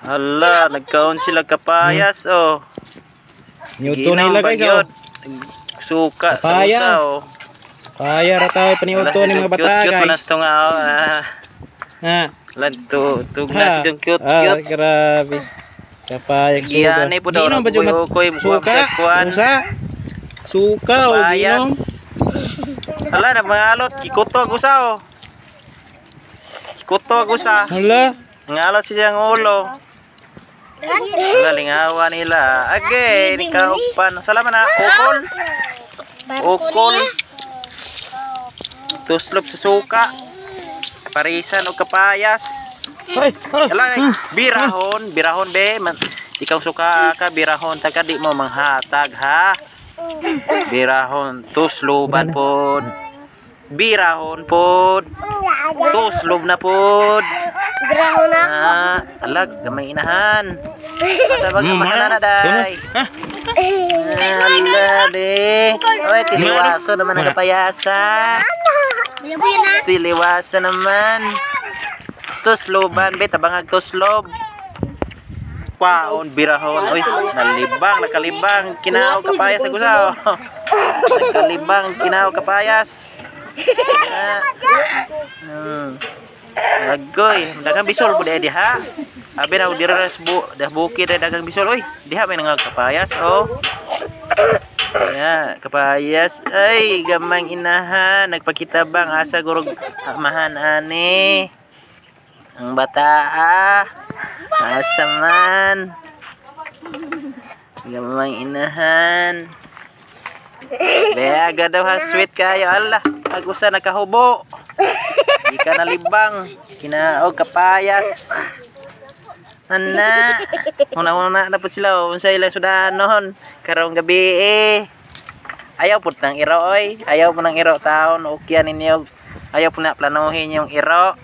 Hala, nagkaon sila kapayas oh. Niuto na ila guys oh. Suka sa Papaya. usa oh. Papaya ra tayo paniuto ni mga bata Cute guys. panas to nga oh. Ha. Lanto, tugnas yung cute. Grabe. Papaya suka. Giyani po daw. Ginom ba yung suka? Suka o ginom? Hala na mga alot, kikuto ako sa oh. Kikuto ako sa. Hala. Ngalot siya ang ulo. Hala, lingawa nila. Again, ikaw pan. Salamat na, ukol. Ukol. Tuslop sa suka. Parisan o kapayas. Hala, birahon be. Ikaw suka ka, birahon. Taka di mo manghatag ha. Birahon, tusloban pod. Birahon pod. Tuslob na pod. Birahon na. Alag, gamay inahan. Asa ba mahal na day? Hala be. Oy, tiliwaso naman ang kapayasa. Tiliwaso naman. Tusloban be, tabangag tuslob. Kwaon, birahon. Uy, nakalibang. Kinao kapayas sa gusaw. Nakalibang, kinao kapayas. Agoy, dagang bisol po di ha. Abi na dira dah bukid dagang bisol. Uy, diha may nga kapayas oh. Ya, kapayas. Ay, gamang inahan. Nagpakitabang asa gurog mahan ani. Ang bata asa man. Gamang inahan. Bega daw ha, sweet kayo. Allah, agusa nakahubo. Di ka nalibang. Kinaog kapayas. Ana. Una-una na po sila. Unsay ilang sudanon. Karong gabi eh. Ayaw po ng iro oy. Ayaw po ng iro taon. Ukyan ninyo. Ayaw po na planuhin yung iro.